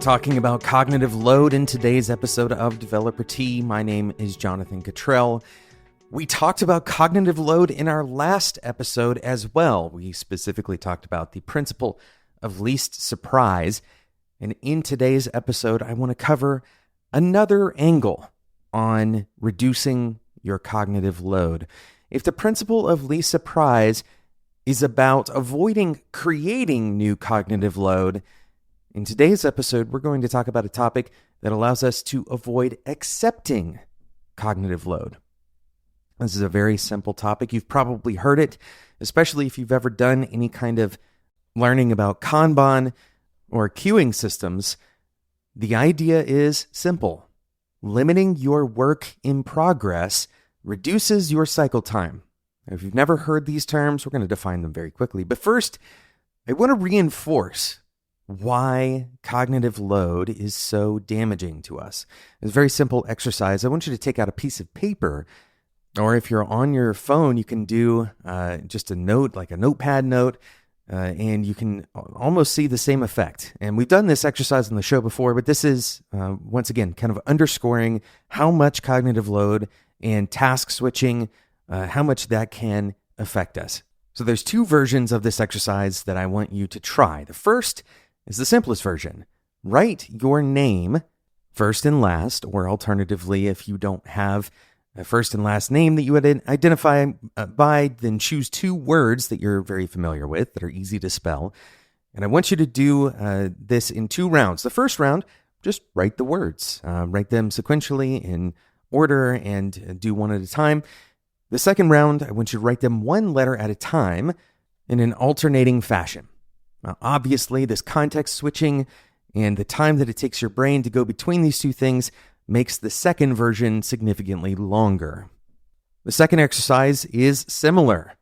talking about cognitive load in today's episode of Developer Tea. My name is Jonathan Cottrell. We talked about cognitive load in our last episode as well. We specifically talked about the principle of least surprise. And in today's episode, I want to cover another angle on reducing your cognitive load. If the principle of least surprise is about avoiding creating new cognitive load, in today's episode, we're going to talk about a topic that allows us to avoid accepting cognitive load. This is a very simple topic. You've probably heard it, especially if you've ever done any kind of learning about Kanban or queuing systems. The idea is simple. Limiting your work in progress reduces your cycle time. If you've never heard these terms, we're going to define them very quickly. But first, I want to reinforce why cognitive load is so damaging to us. It's a very simple exercise. I want you to take out a piece of paper, or if you're on your phone, you can do just a note, like a notepad note, and you can almost see the same effect. And we've done this exercise on the show before, but this is, once again, kind of underscoring how much cognitive load and task switching, how much that can affect us. So there's two versions of this exercise that I want you to try. The first is the simplest version. Write your name first and last, or alternatively, if you don't have a first and last name that you would identify by, then choose two words that you're very familiar with that are easy to spell. And I want you to do this in two rounds. The first round, just write the words. Write them sequentially in order and do one at a time. The second round, I want you to write them one letter at a time in an alternating fashion. Now, obviously, this context switching and the time that it takes your brain to go between these two things makes the second version significantly longer. The second exercise is similar.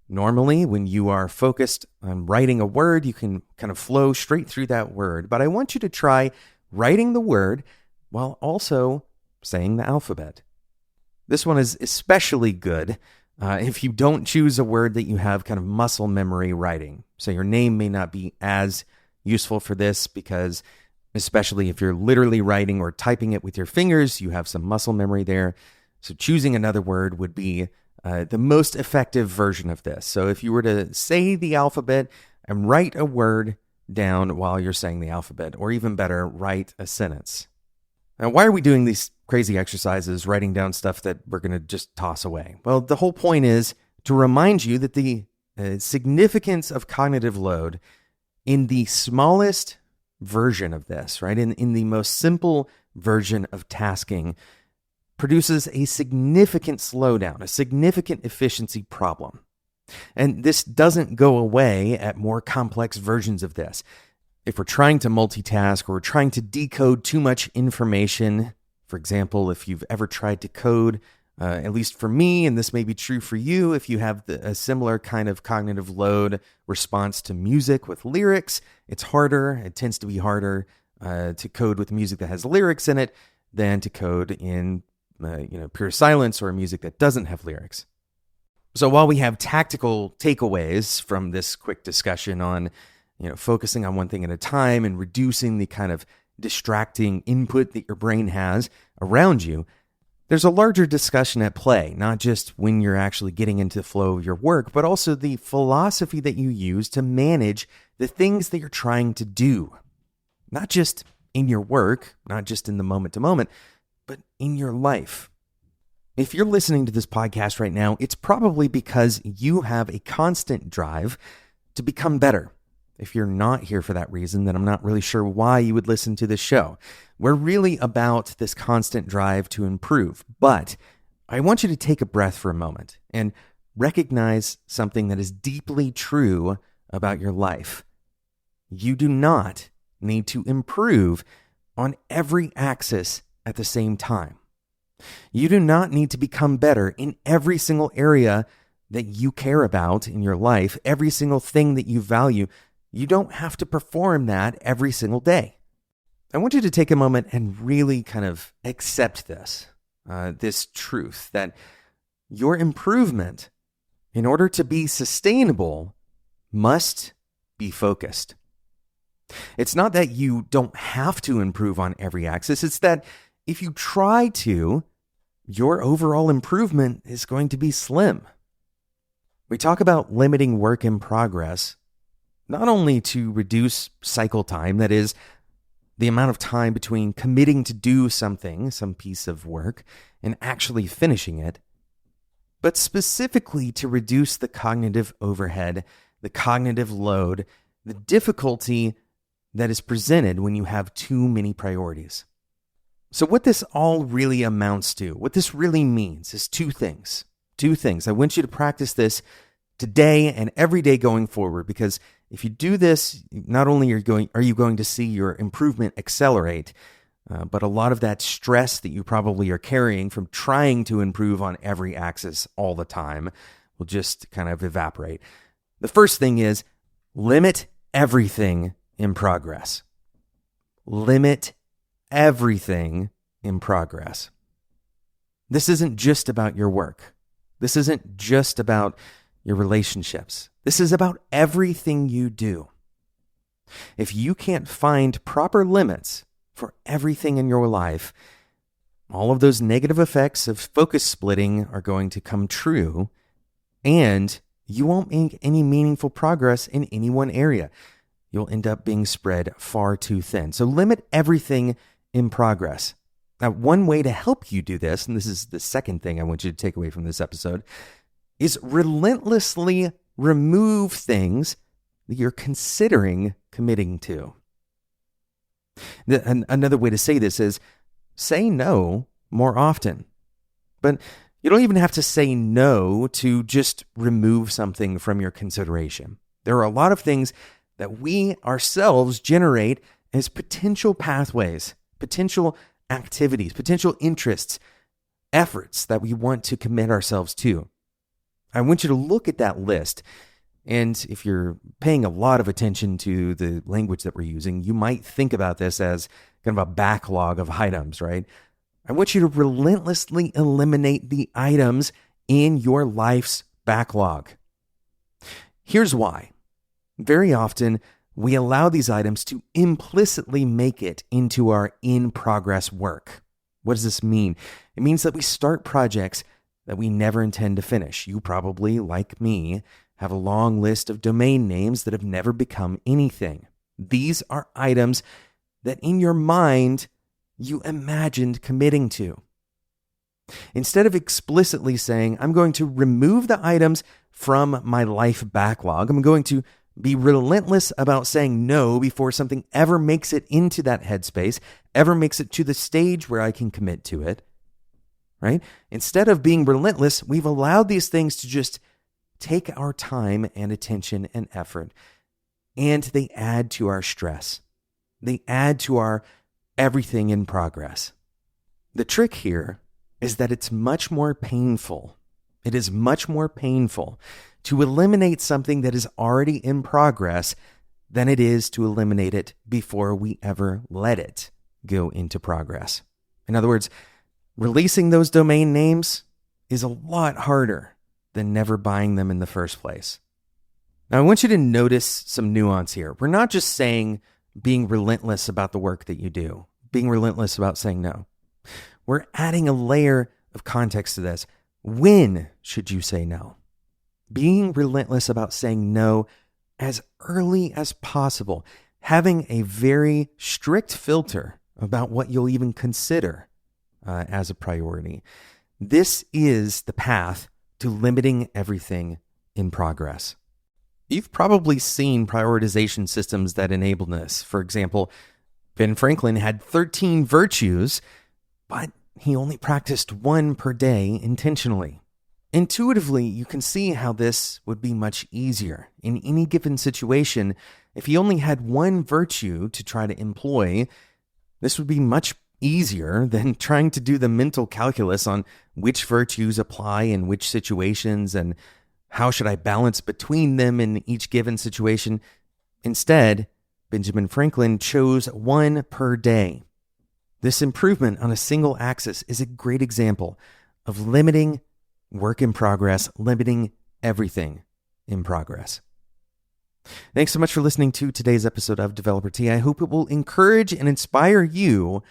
Normally, when you are focused on writing a word, you can kind of flow straight through that word. But I want you to try writing the word while also saying the alphabet. This one is especially good if you don't choose a word that you have kind of muscle memory writing. So your name may not be as useful for this because, especially if you're literally writing or typing it with your fingers, you have some muscle memory there. So choosing another word would be the most effective version of this. So if you were to say the alphabet and write a word down while you're saying the alphabet, or even better, write a sentence. Now, why are we doing these crazy exercises, writing down stuff that we're going to just toss away? Well, the whole point is to remind you that the significance of cognitive load in the smallest version of this, right, in the most simple version of tasking, produces a significant slowdown, a significant efficiency problem. And this doesn't go away at more complex versions of this. If we're trying to multitask or we're trying to decode too much information, for example, if you've ever tried to code, at least for me, and this may be true for you, if you have a similar kind of cognitive load response to music with lyrics, it's harder. It tends to be harder to code with music that has lyrics in it than to code in pure silence or music that doesn't have lyrics. So while we have tactical takeaways from this quick discussion on focusing on one thing at a time and reducing the kind of distracting input that your brain has around you, there's a larger discussion at play, not just when you're actually getting into the flow of your work, but also the philosophy that you use to manage the things that you're trying to do. Not just in your work, not just in the moment to moment, but in your life. If you're listening to this podcast right now, it's probably because you have a constant drive to become better. If you're not here for that reason, then I'm not really sure why you would listen to this show. We're really about this constant drive to improve, but I want you to take a breath for a moment and recognize something that is deeply true about your life. You do not need to improve on every axis at the same time. You do not need to become better in every single area that you care about in your life, every single thing that you value. You don't have to perform that every single day. I want you to take a moment and really kind of accept this truth that your improvement, in order to be sustainable, must be focused. It's not that you don't have to improve on every axis. It's that if you try to, your overall improvement is going to be slim. We talk about limiting work in progress, not only to reduce cycle time, that is, the amount of time between committing to do something, some piece of work, and actually finishing it, but specifically to reduce the cognitive overhead, the cognitive load, the difficulty that is presented when you have too many priorities. So what this all really amounts to, what this really means is two things. I want you to practice this today and every day going forward, because if you do this, not only are you going to see your improvement accelerate, but a lot of that stress that you probably are carrying from trying to improve on every axis all the time will just kind of evaporate. The first thing is limit everything in progress. Limit everything in progress. This isn't just about your work. This isn't just about your relationships. This is about everything you do. If you can't find proper limits for everything in your life, all of those negative effects of focus splitting are going to come true, and you won't make any meaningful progress in any one area. You'll end up being spread far too thin. So limit everything in progress. Now, one way to help you do this, and this is the second thing I want you to take away from this episode, is relentlessly remove things that you're considering committing to. Another way to say this is say no more often. But you don't even have to say no to just remove something from your consideration. There are a lot of things that we ourselves generate as potential pathways, potential activities, potential interests, efforts that we want to commit ourselves to. I want you to look at that list. And if you're paying a lot of attention to the language that we're using, you might think about this as kind of a backlog of items, right? I want you to relentlessly eliminate the items in your life's backlog. Here's why. Very often, we allow these items to implicitly make it into our in-progress work. What does this mean? It means that we start projects that we never intend to finish. You probably, like me, have a long list of domain names that have never become anything. These are items that in your mind you imagined committing to. Instead of explicitly saying, I'm going to remove the items from my life backlog, I'm going to be relentless about saying no before something ever makes it into that headspace, ever makes it to the stage where I can commit to it, right? Instead of being relentless, we've allowed these things to just take our time and attention and effort, and they add to our stress. They add to our everything in progress. The trick here is that it's much more painful. It is much more painful to eliminate something that is already in progress than it is to eliminate it before we ever let it go into progress. In other words, releasing those domain names is a lot harder than never buying them in the first place. Now, I want you to notice some nuance here. We're not just saying being relentless about the work that you do, being relentless about saying no. We're adding a layer of context to this. When should you say no? Being relentless about saying no as early as possible, having a very strict filter about what you'll even consider as a priority. This is the path to limiting everything in progress. You've probably seen prioritization systems that enable this. For example, Ben Franklin had 13 virtues, but he only practiced one per day intentionally. Intuitively, you can see how this would be much easier. In any given situation, if he only had one virtue to try to employ, this would be much easier than trying to do the mental calculus on which virtues apply in which situations and how should I balance between them in each given situation. Instead, Benjamin Franklin chose one per day. This improvement on a single axis is a great example of limiting work in progress, limiting everything in progress. Thanks so much for listening to today's episode of Developer Tea. I hope it will encourage and inspire you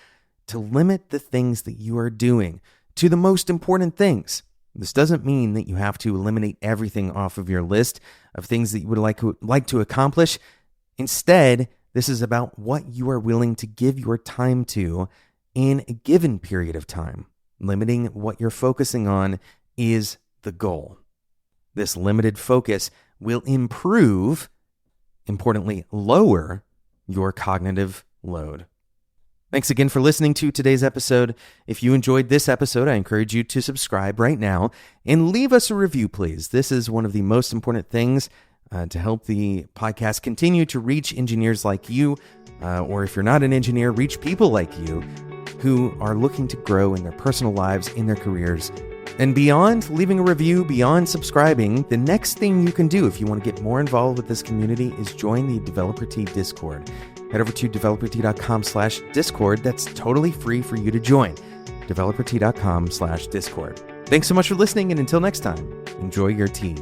to limit the things that you are doing to the most important things. This doesn't mean that you have to eliminate everything off of your list of things that you would like to accomplish. Instead, this is about what you are willing to give your time to in a given period of time. Limiting what you're focusing on is the goal. This limited focus will improve, importantly, lower your cognitive load. Thanks again for listening to today's episode. If you enjoyed this episode, I encourage you to subscribe right now and leave us a review, please. This is one of the most important things to help the podcast continue to reach engineers like you, or if you're not an engineer, reach people like you who are looking to grow in their personal lives, in their careers. And beyond leaving a review, beyond subscribing, the next thing you can do if you want to get more involved with this community is join the Developer Tea Discord. Head over to developertea.com/Discord. That's totally free for you to join. developertea.com/Discord. Thanks so much for listening, and until next time, enjoy your tea.